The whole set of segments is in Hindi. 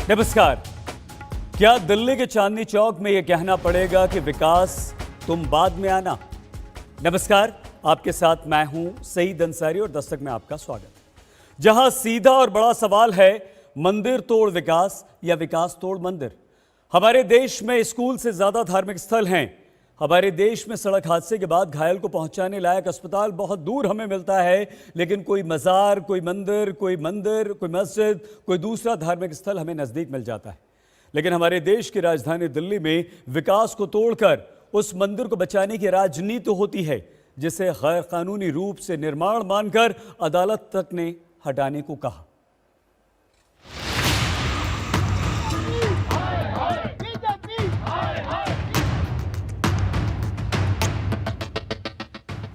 नमस्कार। क्या दिल्ली के चांदनी चौक में यह कहना पड़ेगा कि विकास तुम बाद में आना? नमस्कार, आपके साथ मैं हूं सईद अंसारी और दस्तक में आपका स्वागत। जहां सीधा और बड़ा सवाल है, मंदिर तोड़ विकास या विकास तोड़ मंदिर। हमारे देश में स्कूल से ज्यादा धार्मिक स्थल हैं। हमारे देश में सड़क हादसे के बाद घायल को पहुंचाने लायक अस्पताल बहुत दूर हमें मिलता है, लेकिन कोई मजार, कोई मंदिर, कोई मस्जिद, कोई दूसरा धार्मिक स्थल हमें नजदीक मिल जाता है। लेकिन हमारे देश की राजधानी दिल्ली में विकास को तोड़कर उस मंदिर को बचाने की राजनीति होती है, जिसे गैर कानूनी रूप से निर्माण मानकर अदालत तक ने हटाने को कहा।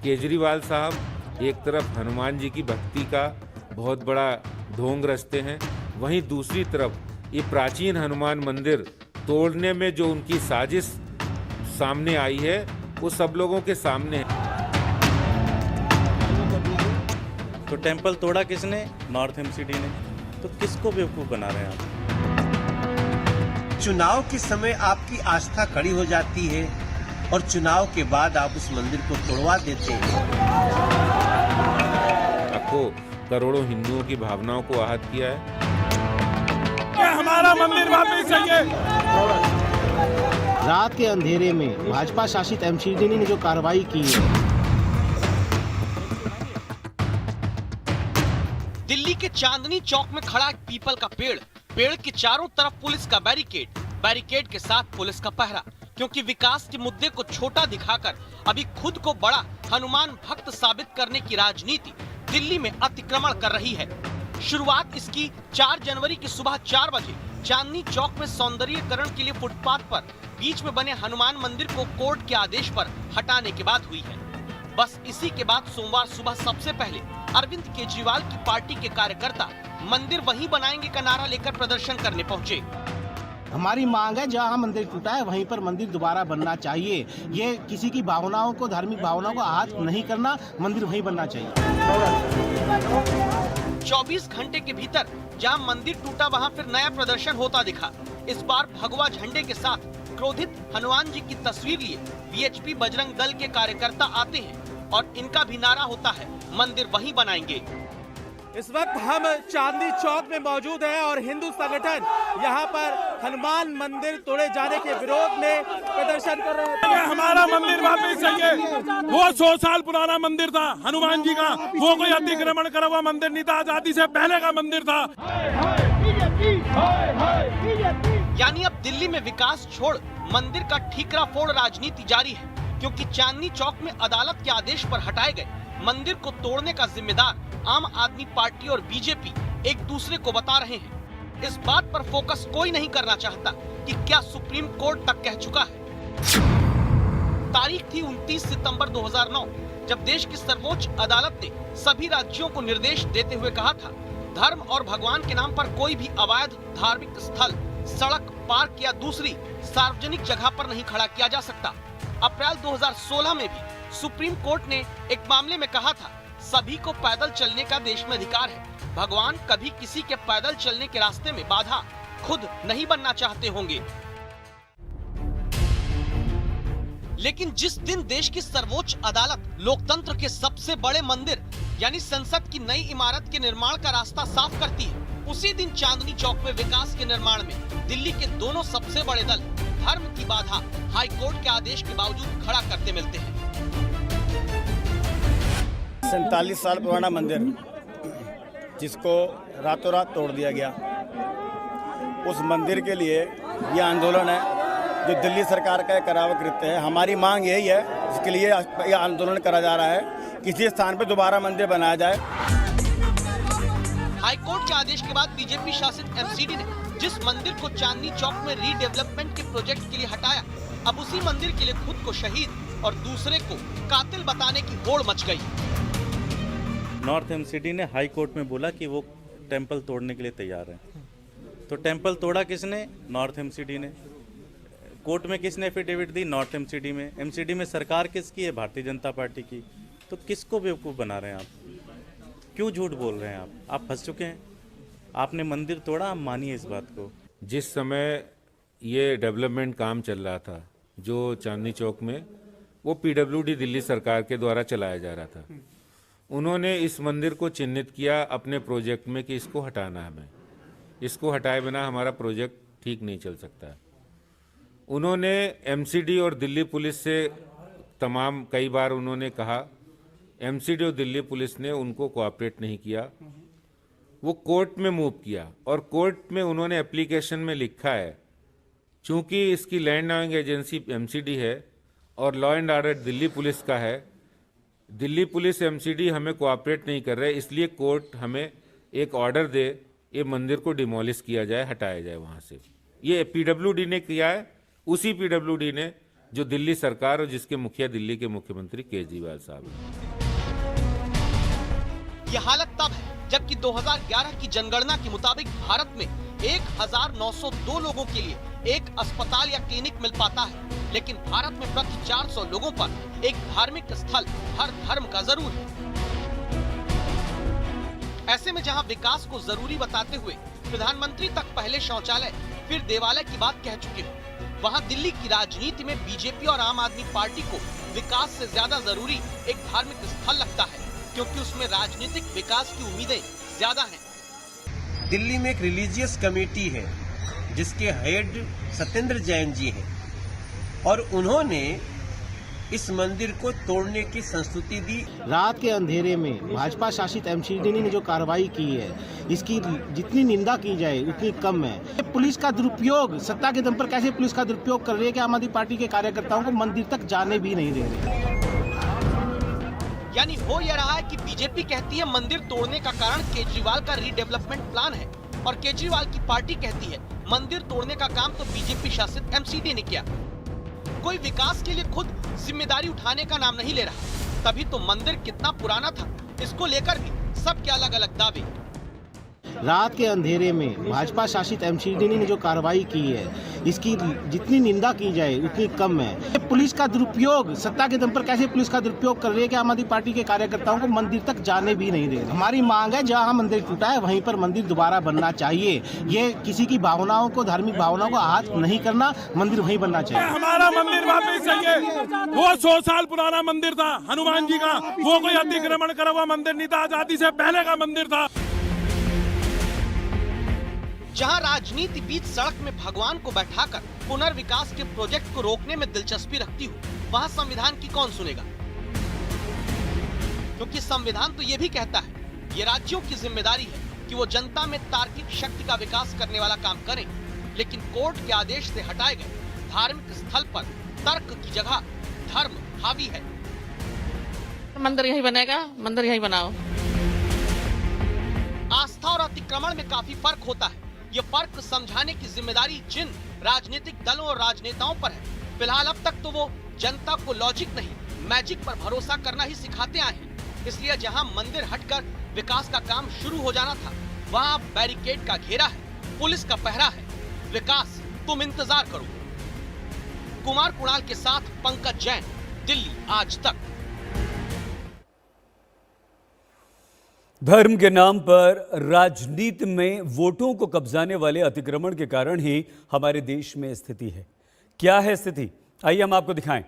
केजरीवाल साहब एक तरफ हनुमान जी की भक्ति का बहुत बड़ा ढोंग रचते हैं, वहीं दूसरी तरफ ये प्राचीन हनुमान मंदिर तोड़ने में जो उनकी साजिश सामने आई है वो सब लोगों के सामने है। तो टेंपल तोड़ा किसने? नॉर्थ एमसीडी ने। तो किसको बेवकूफ बना रहे हैं आप? चुनाव के समय आपकी आस्था खड़ी हो जाती है और चुनाव के बाद आप उस मंदिर को तोड़वा देते हैं। लाखों करोड़ों हिंदुओं की भावनाओं को आहत किया है। हमारा मंदिर वापस चाहिए। रात के अंधेरे में भाजपा शासित एमसीडी ने जो कार्रवाई की है। दिल्ली के चांदनी चौक में खड़ा एक पीपल का पेड़ के चारों तरफ पुलिस का बैरिकेड के साथ पुलिस का पहरा, क्योंकि विकास के मुद्दे को छोटा दिखाकर अभी खुद को बड़ा हनुमान भक्त साबित करने की राजनीति दिल्ली में अतिक्रमण कर रही है। शुरुआत इसकी 4 जनवरी की सुबह 4 बजे चांदनी चौक में सौंदर्यीकरण के लिए फुटपाथ पर बीच में बने हनुमान मंदिर को कोर्ट के आदेश पर हटाने के बाद हुई है। बस इसी के बाद सोमवार सुबह सबसे पहले अरविंद केजरीवाल की पार्टी के कार्यकर्ता मंदिर वहीं बनाएंगे का नारा लेकर प्रदर्शन करने पहुंचे। हमारी मांग है, जहाँ मंदिर टूटा है वहीं पर मंदिर दोबारा बनना चाहिए। ये किसी की भावनाओं को, धार्मिक भावनाओं को आहत नहीं करना, मंदिर वहीं बनना चाहिए। 24 घंटे के भीतर जहां मंदिर टूटा वहां फिर नया प्रदर्शन होता दिखा। इस बार भगवा झंडे के साथ क्रोधित हनुमान जी की तस्वीर लिए वीएचपी बजरंग दल के कार्यकर्ता आते हैं और इनका भी नारा होता है, मंदिर वहीं बनाएंगे। इस वक्त हम चांदनी चौक में मौजूद हैं और हिंदू संगठन यहाँ पर हनुमान मंदिर तोड़े जाने के विरोध में प्रदर्शन कर रहे हैं। हमारा मंदिर वापस चाहिए। वो 100 साल पुराना मंदिर था हनुमान जी का, वो कोई अतिक्रमण करा हुआ मंदिर नहीं था, आजादी से पहले का मंदिर था। यानी अब दिल्ली में विकास छोड़ मंदिर का ठीकरा फोड़ राजनीति जारी है, क्योंकि चांदनी चौक में अदालत के आदेश पर हटाए गए मंदिर को तोड़ने का जिम्मेदार आम आदमी पार्टी और बीजेपी एक दूसरे को बता रहे हैं। इस बात पर फोकस कोई नहीं करना चाहता कि क्या सुप्रीम कोर्ट तक कह चुका है। तारीख थी 29 सितंबर 2009, जब देश की सर्वोच्च अदालत ने सभी राज्यों को निर्देश देते हुए कहा था, धर्म और भगवान के नाम पर कोई भी अवैध धार्मिक स्थल सड़क, पार्क या दूसरी सार्वजनिक जगह पर नहीं खड़ा किया जा सकता। अप्रैल 2016 में भी सुप्रीम कोर्ट ने एक मामले में कहा था, सभी को पैदल चलने का देश में अधिकार है। भगवान कभी किसी के पैदल चलने के रास्ते में बाधा खुद नहीं बनना चाहते होंगे। लेकिन जिस दिन देश की सर्वोच्च अदालत लोकतंत्र के सबसे बड़े मंदिर यानी संसद की नई इमारत के निर्माण का रास्ता साफ करती है, उसी दिन चांदनी चौक में विकास के निर्माण में दिल्ली के दोनों सबसे बड़े दल धर्म की बाधा हाई कोर्ट के आदेश के बावजूद खड़ा करते मिलते हैं। 47 साल पुराना मंदिर जिसको रातों रात तोड़ दिया गया, उस मंदिर के लिए यह आंदोलन है जो दिल्ली सरकार का करावा कृत्य है। हमारी मांग यही है, इसके लिए यह आंदोलन करा जा रहा है, किसी स्थान पर दोबारा मंदिर बनाया जाए। हाईकोर्ट के आदेश के बाद बीजेपी शासित एमसीडी ने जिस मंदिर को चांदनी चौक में रीडेवलपमेंट के प्रोजेक्ट के लिए हटाया, अब उसी मंदिर के लिए खुद को शहीद और दूसरे को कातिल बताने की होड़ मच गई। नॉर्थ एमसीडी ने हाई कोर्ट में बोला कि वो टेंपल तोड़ने के लिए तैयार है। तो टेंपल तोड़ा किसने? नॉर्थ एमसीडी ने। कोर्ट में किसने एफिडेविट दी? नॉर्थ एमसीडी में। एमसीडी में सरकार किसकी है? भारतीय जनता पार्टी की। तो किसको बेवकूफ़ बना रहे हैं आप? क्यों झूठ बोल रहे हैं आप फंस चुके हैं। आपने मंदिर तोड़ा, आप मानिए इस बात को। जिस समय ये डेवलपमेंट काम चल रहा था जो चांदनी चौक में, वो पीडब्ल्यूडी दिल्ली सरकार के द्वारा चलाया जा रहा था। उन्होंने इस मंदिर को चिन्हित किया अपने प्रोजेक्ट में कि इसको हटाना है, हमें इसको हटाए बिना हमारा प्रोजेक्ट ठीक नहीं चल सकता। उन्होंने एमसीडी और दिल्ली पुलिस से कई बार उन्होंने कहा, एमसीडी और दिल्ली पुलिस ने उनको कोऑपरेट नहीं किया। वो कोर्ट में मूव किया और कोर्ट में उन्होंने एप्लीकेशन में लिखा है, चूंकि इसकी लैंड लॉइंग एजेंसी एमसीडी है और law and order Delhi police का है, दिल्ली पुलिस एमसीडी हमें कोऑपरेट नहीं कर रहे, इसलिए कोर्ट हमें एक ऑर्डर दे, ये मंदिर को डिमोलिश किया जाए, हटाया जाए वहाँ से। ये पीडब्ल्यूडी ने किया है, उसी पीडब्ल्यूडी ने जो दिल्ली सरकार और जिसके मुखिया दिल्ली के मुख्यमंत्री केजरीवाल साहब हैं। ये हालत तब है जबकि 2011 की जनगणना के मुताबिक भारत में 1902 लोगों के लिए एक अस्पताल या क्लिनिक मिल पाता है, लेकिन भारत में प्रति 400 लोगों पर एक धार्मिक स्थल हर धर्म का जरूर है। ऐसे में जहां विकास को जरूरी बताते हुए प्रधानमंत्री तक पहले शौचालय फिर देवालय की बात कह चुके हो, वहां दिल्ली की राजनीति में बीजेपी और आम आदमी पार्टी को विकास से ज्यादा जरूरी एक धार्मिक स्थल लगता है, क्योंकि उसमें राजनीतिक विकास की उम्मीदें ज्यादा हैं। दिल्ली में एक रिलीजियस कमेटी है जिसके हेड सत्येंद्र जैन जी हैं और उन्होंने इस मंदिर को तोड़ने की संस्तुति दी। रात के अंधेरे में भाजपा शासित एमसीडी ने जो कार्रवाई की है, इसकी जितनी निंदा की जाए उतनी कम है। पुलिस का दुरुपयोग, सत्ता के दम पर कैसे पुलिस का दुरुपयोग कर रही है कि आम आदमी पार्टी के कार्यकर्ताओं को मंदिर तक जाने भी नहीं दे रहे। यानी हो यह रहा है कि बीजेपी कहती है मंदिर तोड़ने का कारण केजरीवाल का रीडेवलपमेंट प्लान है, और केजरीवाल की पार्टी कहती है मंदिर तोड़ने का काम तो बीजेपी शासित एमसीडी ने किया। कोई विकास के लिए खुद जिम्मेदारी उठाने का नाम नहीं ले रहा। तभी तो मंदिर कितना पुराना था, इसको लेकर भी सबके अलग अलग दावे। रात के अंधेरे में भाजपा शासित एमसीडी ने जो कार्रवाई की है, इसकी जितनी निंदा की जाए उतनी कम है। पुलिस का दुरुपयोग, सत्ता के दम पर कैसे पुलिस का दुरुपयोग कर रही है कि आम आदमी पार्टी के कार्यकर्ताओं को मंदिर तक जाने भी नहीं दे रहे। हमारी मांग है जहां मंदिर टूटा है वहीं पर मंदिर दोबारा बनना चाहिए। ये किसी की भावनाओं को, धार्मिक भावनाओं को आहत नहीं करना, मंदिर वहीं बनना चाहिए। हमारा मंदिर वापस चाहिए। वो 100 साल पुराना मंदिर था हनुमान जी का, वो कोई अतिक्रमण करा हुआ मंदिर नहीं था, आजादी से पहले का मंदिर था। जहां राजनीति बीच सड़क में भगवान को बैठाकर पुनर्विकास के प्रोजेक्ट को रोकने में दिलचस्पी रखती हो, वहां संविधान की कौन सुनेगा? क्योंकि संविधान तो ये भी कहता है ये राज्यों की जिम्मेदारी है कि वो जनता में तार्किक शक्ति का विकास करने वाला काम करें, लेकिन कोर्ट के आदेश से हटाए गए धार्मिक स्थल पर तर्क की जगह धर्म हावी है। मंदिर यही बनेगा, मंदिर यही बनाओ। आस्था और अतिक्रमण में काफी फर्क होता है। ये फर्क समझाने की जिम्मेदारी जिन राजनीतिक दलों और राजनेताओं पर है। फिलहाल अब तक तो वो जनता को लॉजिक नहीं, मैजिक पर भरोसा करना ही सिखाते आए हैं। इसलिए जहां मंदिर हटकर विकास का काम शुरू हो जाना था, वहां अब बैरिकेड का घेरा है, पुलिस का पहरा है। विकास तुम इंतजार करो। कुमार कुणाल के साथ पंकज जैन, दिल्ली आज तक। धर्म के नाम पर राजनीति में वोटों को कब्जाने वाले अतिक्रमण के कारण ही हमारे देश में स्थिति है। क्या है स्थिति, आइए हम आपको दिखाएं।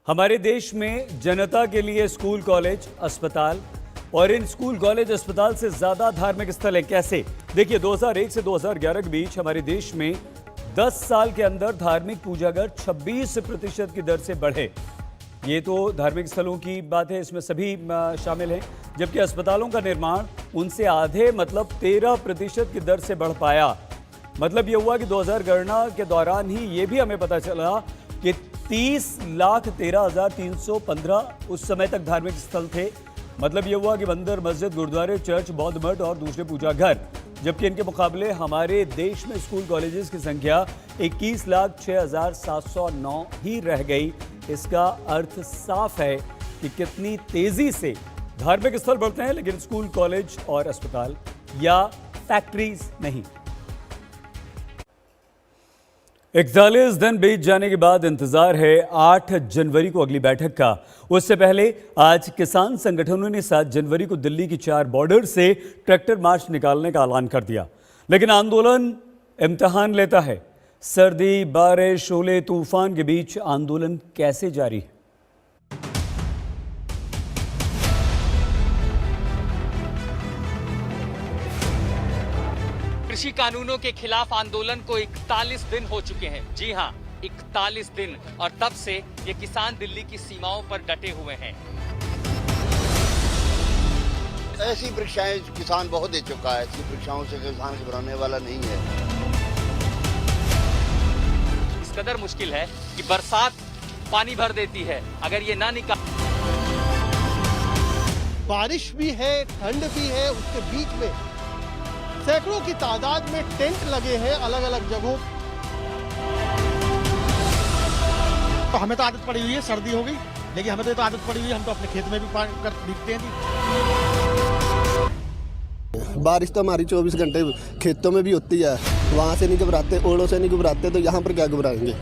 हमारे देश में जनता के लिए स्कूल, कॉलेज, अस्पताल और इन स्कूल, कॉलेज, अस्पताल से ज्यादा धार्मिक स्थल है। कैसे? देखिए, 2001 से 2011 के बीच हमारे देश में 10 साल के अंदर धार्मिक पूजाघर 26% की दर से बढ़े। ये तो धार्मिक स्थलों की बात है, इसमें सभी शामिल हैं। जबकि अस्पतालों का निर्माण उनसे आधे मतलब 13% की दर से बढ़ पाया। मतलब ये हुआ कि 2000 गणना के दौरान ही ये भी हमें पता चला कि 30,13,315 उस समय तक धार्मिक स्थल थे। मतलब ये हुआ कि मंदिर, मस्जिद, गुरुद्वारे, चर्च, बौद्ध मठ और दूसरे पूजा घर। जबकि इनके मुकाबले हमारे देश में स्कूल, कॉलेजेस की संख्या 21,06,709 ही रह गई। इसका अर्थ साफ है कि कितनी तेजी से धार्मिक स्थल बढ़ते हैं, लेकिन स्कूल, कॉलेज और अस्पताल या फैक्ट्रीज नहीं। 41 दिन बीत जाने के बाद इंतजार है 8 जनवरी को अगली बैठक का। उससे पहले आज किसान संगठनों ने 7 जनवरी को दिल्ली की 4 बॉर्डर से ट्रैक्टर मार्च निकालने का ऐलान कर दिया। लेकिन आंदोलन इम्तिहान लेता है। सर्दी, बारिश, ओले, तूफान के बीच आंदोलन कैसे जारी है? कृषि कानूनों के खिलाफ आंदोलन को 41 दिन हो चुके हैं। जी हां, 41 दिन, और तब से ये किसान दिल्ली की सीमाओं पर डटे हुए हैं। ऐसी परीक्षाएं किसान बहुत दे चुका है। ऐसी परीक्षाओं से किसान घबराने वाला नहीं है। इस कदर मुश्किल है कि बरसात पानी भर देती है। अगर ये ना निकाल, बारिश भी है, ठंड भी है, उसके बीच में सैकड़ों की तादाद में टेंट लगे हैं अलग अलग जगहों। तो हमें तो आदत पड़ी हुई है, सर्दी हो गई, लेकिन हमें तो आदत पड़ी हुई है, हम तो अपने खेत में भी पानी कर भीगते हैं। बारिश तो हमारी 24 घंटे खेतों में भी होती है। वहाँ से नहीं घबराते, ओलों से नहीं घबराते, तो यहाँ पर क्या घबराएंगे।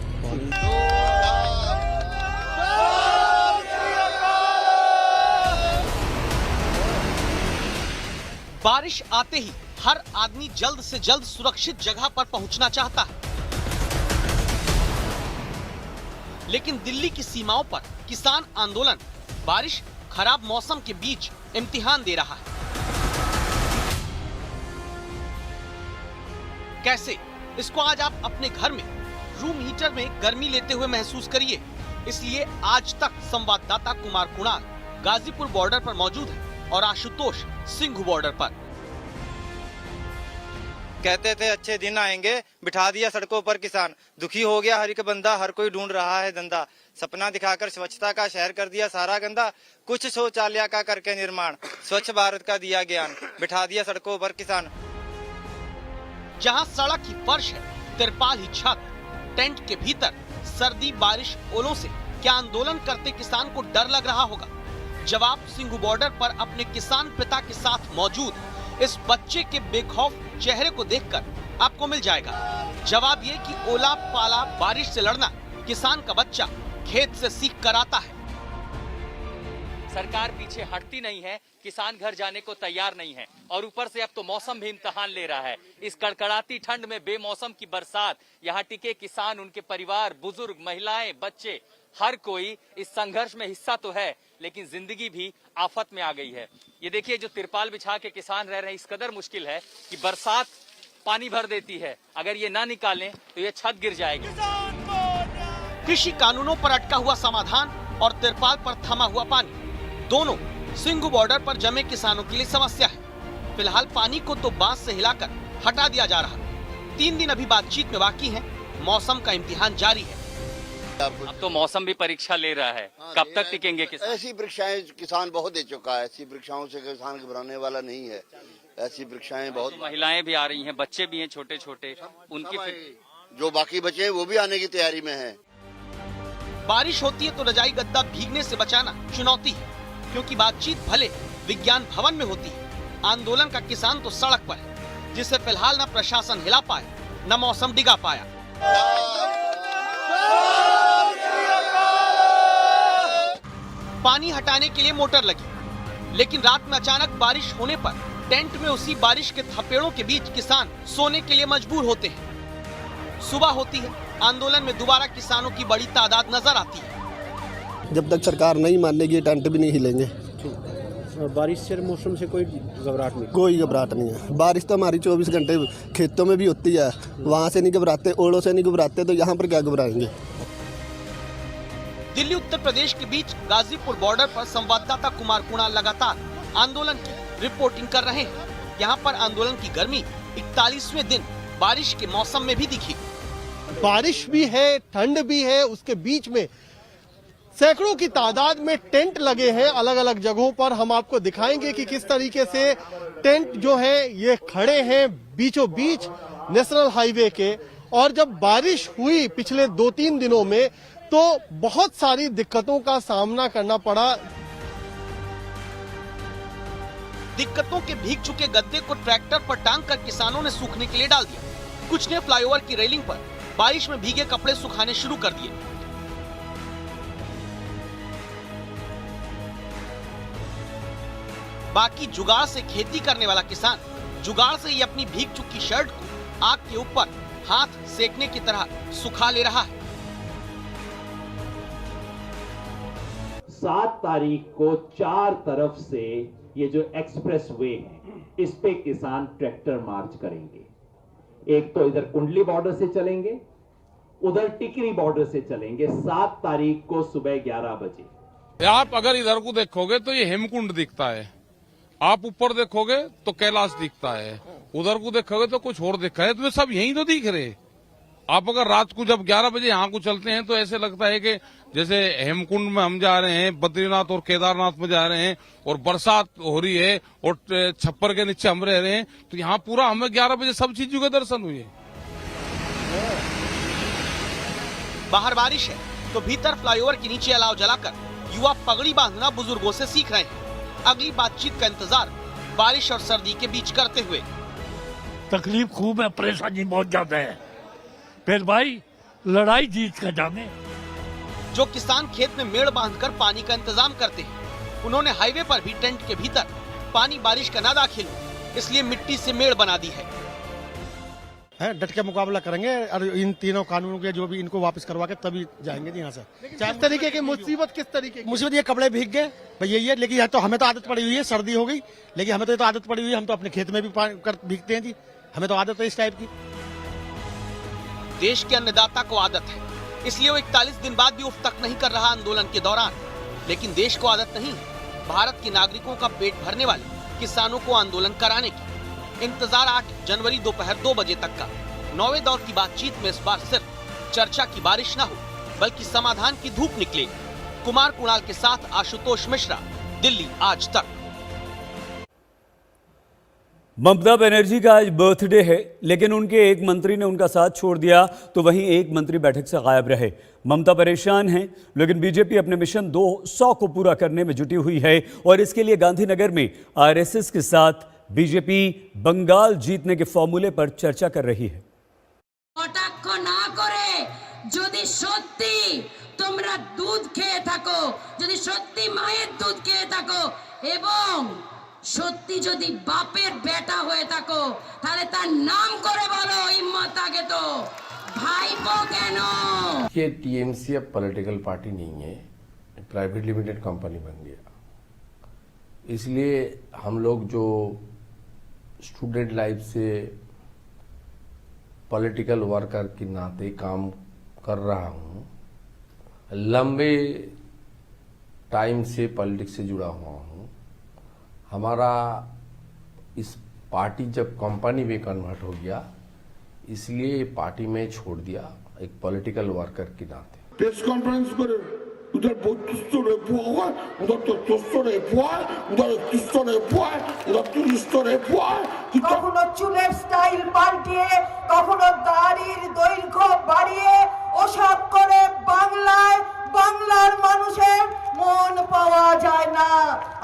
बारिश आते ही हर आदमी जल्द से जल्द सुरक्षित जगह पर पहुंचना चाहता है, लेकिन दिल्ली की सीमाओं पर किसान आंदोलन बारिश, खराब मौसम के बीच इम्तिहान दे रहा है। कैसे? इसको आज आप अपने घर में रूम हीटर में गर्मी लेते हुए महसूस करिए। इसलिए आज तक संवाददाता कुमार कुणाल गाजीपुर बॉर्डर पर मौजूद है और आशुतोष सिंघू बॉर्डर पर। कहते थे अच्छे दिन आएंगे, बिठा दिया सड़कों पर किसान। दुखी हो गया हर एक बंदा, हर कोई ढूंढ रहा है धंधा। सपना दिखाकर स्वच्छता का शहर कर दिया सारा गंदा। कुछ शौचालय का करके निर्माण, स्वच्छ भारत का दिया ज्ञान, बिठा दिया सड़कों पर किसान। जहां सड़क की फर्श है, तिरपाल ही छत, टेंट के भीतर सर्दी, बारिश, ओलों से क्या आंदोलन करते किसान को डर लग रहा होगा? जवाब सिंघू बॉर्डर पर अपने किसान पिता के साथ मौजूद इस बच्चे के बेखौफ चेहरे को देखकर आपको मिल जाएगा। जवाब ये कि ओला पाला बारिश से लड़ना किसान का बच्चा खेत से सीख कर आता है। सरकार पीछे हटती नहीं है, किसान घर जाने को तैयार नहीं है, और ऊपर से अब तो मौसम भी इम्तिहान ले रहा है। इस कड़कड़ाती ठंड में बेमौसम की बरसात, यहाँ टिके किसान, उनके परिवार, बुजुर्ग, महिलाएं, बच्चे, हर कोई इस संघर्ष में हिस्सा तो है, लेकिन जिंदगी भी आफत में आ गई है। ये देखिए, जो तिरपाल बिछा के किसान रह रहे हैं, इस कदर मुश्किल है कि बरसात पानी भर देती है। अगर ये ना निकालें तो ये छत गिर जाएगी। कृषि कानूनों पर अटका हुआ समाधान और तिरपाल पर थमा हुआ पानी, दोनों सिंघू बॉर्डर पर जमे किसानों के लिए समस्या है। फिलहाल पानी को तो बांस से हिलाकर हटा दिया जा रहा। 3 दिन अभी बातचीत में बाकी है, मौसम का इम्तिहान जारी है। अब तो मौसम भी परीक्षा ले रहा है, कब तक टिकेंगे किसान? ऐसी परीक्षाएं किसान बहुत दे चुका है। ऐसी परीक्षाओं से किसान घबराने वाला नहीं है। ऐसी परीक्षाएं बहुत। तो महिलाएं भी आ रही हैं, बच्चे भी हैं छोटे छोटे, उनकी जो बाकी बचे हैं वो भी आने की तैयारी में है। बारिश होती है तो रजाई गद्दा भीगने से बचाना चुनौती है, क्योंकि बातचीत भले विज्ञान भवन में होती है, आंदोलन का किसान तो सड़क पर है, जिसे फिलहाल न प्रशासन हिला पाया, न मौसम डिगा पाया। पानी हटाने के लिए मोटर लगी, लेकिन रात में अचानक बारिश होने पर टेंट में उसी बारिश के थपेड़ों के बीच किसान सोने के लिए मजबूर होते हैं। सुबह होती है, आंदोलन में दोबारा किसानों की बड़ी तादाद नजर आती है। जब तक सरकार नहीं मानेगी टेंट भी नहीं हिलेंगे। बारिश से मौसम से कोई घबराहट नहीं? कोई घबराहट नहीं है। बारिश तो हमारी 24 घंटे खेतों में भी होती है। वहाँ से नहीं घबराते, ओलों से नहीं घबराते, तो यहाँ पर क्या घबराएंगे। दिल्ली उत्तर प्रदेश के बीच गाजीपुर बॉर्डर पर संवाददाता कुमार कुणाल लगातार आंदोलन की रिपोर्टिंग कर रहे हैं। यहाँ पर आंदोलन की गर्मी 41वें दिन बारिश के मौसम में भी दिखी। बारिश भी है, ठंड भी है, उसके बीच में सैकड़ों की तादाद में टेंट लगे हैं अलग अलग जगहों पर। हम आपको दिखाएंगे कि किस तरीके से टेंट जो है ये खड़े हैं बीचों बीच नेशनल हाईवे के। और जब बारिश हुई पिछले 2-3 दिनों में तो बहुत सारी दिक्कतों का सामना करना पड़ा। दिक्कतों के भीग चुके गद्दे को ट्रैक्टर पर टांग कर किसानों ने सूखने के लिए डाल दिया। कुछ ने फ्लाईओवर की रेलिंग पर बारिश में भीगे कपड़े सुखाने शुरू कर दिए। बाकी जुगाड़ से खेती करने वाला किसान जुगाड़ से ही अपनी भीग चुकी शर्ट को आग के ऊपर हाथ सेकने की तरह सुखा ले रहा है। 7 तारीख को 4 तरफ से ये जो एक्सप्रेस वे है इस पे किसान ट्रैक्टर मार्च करेंगे। एक तो इधर कुंडली बॉर्डर से चलेंगे, उधर टिकरी बॉर्डर से चलेंगे 7 तारीख को सुबह 11 बजे। आप अगर इधर को देखोगे तो ये हेमकुंड दिखता है, आप ऊपर देखोगे तो कैलाश दिखता है, उधर को देखोगे तो कुछ और दिखा है, तो सब यही तो दिख रहे। आप अगर रात को जब 11 बजे यहाँ को चलते हैं तो ऐसे लगता है कि जैसे हेमकुंड में हम जा रहे हैं, बद्रीनाथ और केदारनाथ में जा रहे हैं और बरसात हो रही है और छप्पर के नीचे हम रह रहे हैं, तो यहाँ पूरा हमें 11 बजे सब चीजों के दर्शन हुए। बाहर बारिश है तो भीतर फ्लाईओवर के नीचे अलाव जलाकर युवा पगड़ी बांधना बुजुर्गों से सीख रहे हैं। अगली बातचीत का इंतजार बारिश और सर्दी के बीच करते हुए। तकलीफ खूब है, परेशानी बहुत ज्यादा है, फिर भाई लड़ाई जीत का जाने। जो किसान खेत में मेड़ बांधकर पानी का इंतजाम करते हैं, उन्होंने हाईवे पर भी टेंट के भीतर पानी बारिश का ना दाखिल हो इसलिए मिट्टी से मेड़ बना दी है। डट के मुकाबला करेंगे और इन तीनों कानूनों के जो भी इनको वापस करवा के तभी जाएंगे यहाँ से। किस तरीके की मुसीबत, किस तरीके की मुसीबत? ये कपड़े भीग गए भाई, यही है। लेकिन यह तो हमें तो आदत पड़ी हुई है, सर्दी हो गई, लेकिन हमें तो आदत पड़ी हुई है, हम तो अपने खेत में भी भीगते हैं जी, हमें तो आदत है इस टाइप की। देश के अन्नदाता को आदत है, इसलिए वो 41 दिन बाद भी उफ तक नहीं कर रहा आंदोलन के दौरान। लेकिन देश को आदत नहीं है भारत के नागरिकों का पेट भरने वाले किसानों को आंदोलन कराने की। इंतजार 8 जनवरी दोपहर 2 बजे तक का। 9वें दौर की बातचीत में इस बार सिर्फ चर्चा की बारिश न हो बल्कि समाधान की धूप निकले। कुमार कुणाल के साथ आशुतोष मिश्रा, दिल्ली आज तक। ममता बनर्जी का आज बर्थडे है, लेकिन उनके एक मंत्री ने उनका साथ छोड़ दिया तो वहीं एक मंत्री बैठक से गायब रहे। ममता परेशान हैं, लेकिन बीजेपी अपने मिशन 200 को पूरा करने में जुटी हुई है और इसके लिए गांधीनगर में आरएसएस के साथ बीजेपी बंगाल जीतने के फॉर्मूले पर चर्चा कर रही है। কটাক্ষ না করে যদি সত্যি তোমরা দুধ খেয়ে থাকো, যদি সত্যি মায়ের দুধ খেয়ে থাকো এবং সত্যি যদি বাপের বেটা হয়ে থাকো তাহলে তার নাম করে বলো। হিম্মত থাকে তো ভাইপো কেন? ये टीएमसी अब पॉलिटिकल पार्टी नहीं है, प्राइवेट लिमिटेड कंपनी बन गया। इसलिए हम लोग जो स्टूडेंट लाइफ से पॉलिटिकल वर्कर के नाते काम कर रहा हूँ, लंबे टाइम से पॉलिटिक्स से जुड़ा हुआ हूँ। हमारा इस पार्टी जब कंपनी में कन्वर्ट हो गया, इसलिए पार्टी में छोड़ दिया एक पॉलिटिकल वर्कर के नाते। प्रेस कॉन्फ्रेंस पर उधर बहुत किस्तो रेपुआ हुआ, उधर तो किस्तो रेपुआ, उधर किस्तो रेपुआ, उधर तो किस्तो रेपुआ। কখনো চুলের স্টাইল পাল্টিয়ে, কখনো দাড়ির দৈর্ঘ্য বাড়িয়ে ওসব করে বাংলার মানুষের মন পাওয়া যায় না।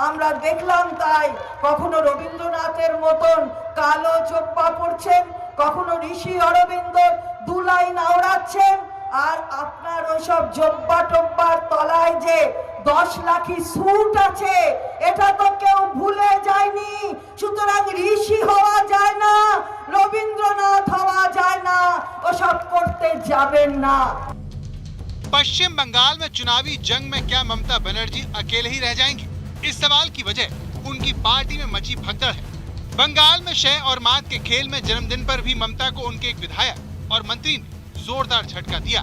আমরা দেখলাম তাই কখনো রবীন্দ্রনাথের মতন কালো জোব্বা পরছেন, কখনো ঋষি অরবিন্দর 2 লাইন আওড়াচ্ছেন, আর আপনার ওসব জোব্বা টোব্বার তলায় যে 10 লাখি স্যুট আছে এটা তো কেউ ভুলে যায়নি। সুতরাং ঋষি হওয়া যায় না, রবীন্দ্রনাথ হওয়া যায় না, ওসব করতে যাবেন না। पश्चिम बंगाल में चुनावी जंग में क्या ममता बनर्जी अकेले ही रह जाएंगी? इस सवाल की वजह उनकी पार्टी में मची भगदड़ है। बंगाल में शय और मात के खेल में जन्मदिन पर भी ममता को उनके एक विधायक और मंत्री ने जोरदार झटका दिया।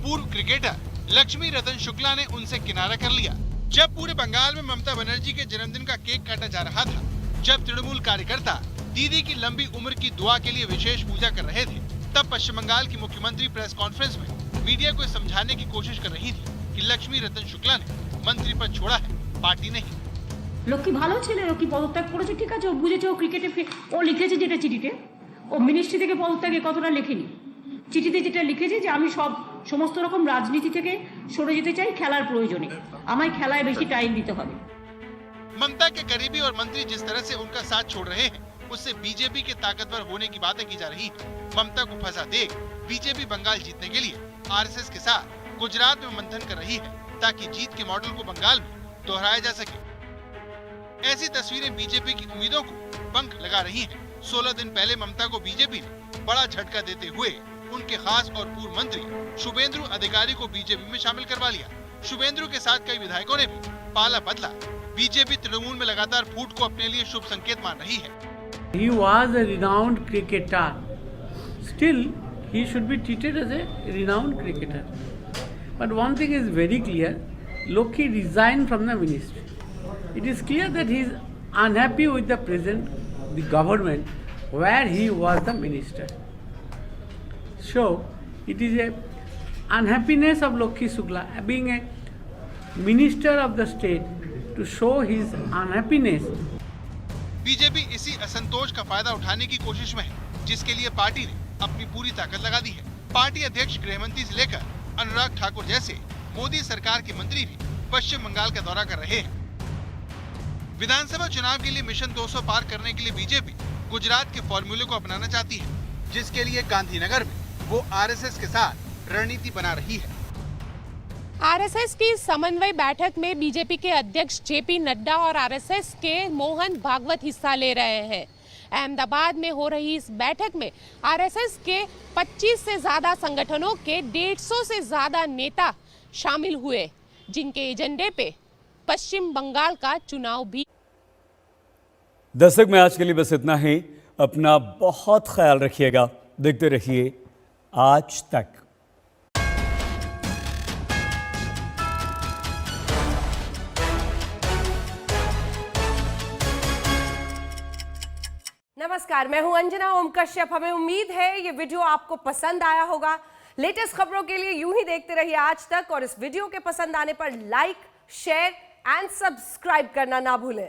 पूर्व क्रिकेटर लक्ष्मी रतन शुक्ला ने उनसे किनारा कर लिया। जब पूरे बंगाल में ममता बनर्जी के जन्मदिन का केक काटा जा रहा था, जब तृणमूल कार्यकर्ता दीदी की लंबी उम्र की दुआ के लिए विशेष पूजा कर रहे थे, तब पश्चिम बंगाल की मुख्यमंत्री प्रेस कॉन्फ्रेंस में मीडिया को समझाने की कोशिश कर रही थी कि लक्ष्मी रतन शुक्ला ने मंत्री पद छोड़ा है, पार्टी नहीं। লক্ষ্মী ভালো ছেলে, লক্ষ্মী পদত্যাগ করেছে, ঠিক আছে, ও বুঝেছে, ও ক্রিকেটে ও লিখেছে যেটা চিঠিতে, ও মিনিস্ট্রি থেকে পদত্যাগের কথাটা লেখেনি। চিঠিতে যেটা লিখেছে যে আমি সমস্ত রকম রাজনীতি থেকে সরে যেতে চাই, খেলার প্রয়োজনে আমায় খেলায় বেশি টাইম দিতে হবে। ममता के करीबी और मंत्री जिस तरह से उनका साथ छोड़ रहे हैं, उससे बीजेपी के ताकतवर होने की बातें की जा रही है। ममता को फंसा देख बीजेपी बंगाल जीतने के लिए आरएसएस के साथ गुजरात में मंथन कर रही है, ताकि जीत के मॉडल को बंगाल में दोहराया जा सके। ऐसी तस्वीरें बीजेपी की उम्मीदों को पंख लगा रही हैं। 16 दिन पहले ममता को बीजेपी ने बड़ा झटका देते हुए उनके खास और पूर्व मंत्री शुभेंदु अधिकारी को बीजेपी में शामिल करवा लिया। शुभेंदु के साथ कई विधायकों ने भी पाला बदला। बीजेपी तृणमूल में लगातार फूट को अपने लिए शुभ संकेत मान रही है। He was a renowned cricketer. Still, he should be treated as a renowned cricketer. But one thing is very clear: Lokhi resigned from the ministry. It is clear that he is unhappy with the government, where he was the minister. So, it is a unhappiness of Lokhi Shukla being a minister of the state to show his unhappiness. BJP इसी असंतोष का फायदा उठाने की कोशिश में है, जिसके लिए पार्टी ने अपनी पूरी ताकत लगा दी है। पार्टी अध्यक्ष गृहमंत्री से लेकर अनुराग ठाकुर जैसे मोदी सरकार के मंत्री भी पश्चिम बंगाल का दौरा कर रहे हैं। विधानसभा चुनाव के लिए मिशन 200 पार करने के लिए बीजेपी गुजरात के फॉर्मूले को अपनाना चाहती है, जिसके लिए गांधीनगर में वो आरएसएस के साथ रणनीति बना रही है। आरएसएस की समन्वय बैठक में बीजेपी के अध्यक्ष जेपी नड्डा और आरएसएस के मोहन भागवत हिस्सा ले रहे हैं। अहमदाबाद में हो रही इस बैठक में आरएसएस के 25 से ज्यादा संगठनों के 150 से ज्यादा नेता शामिल हुए, जिनके एजेंडे पे पश्चिम बंगाल का चुनाव भी। दर्शक में आज के लिए बस इतना ही। अपना बहुत ख्याल रखिएगा। देखते रहिए आज तक। नमस्कार, मैं हूं अंजना ओम कश्यप। हमें उम्मीद है ये वीडियो आपको पसंद आया होगा। लेटेस्ट खबरों के लिए यूं ही देखते रहिए आज तक, और इस वीडियो के पसंद आने पर लाइक, शेयर एंड सब्सक्राइब करना ना भूलें।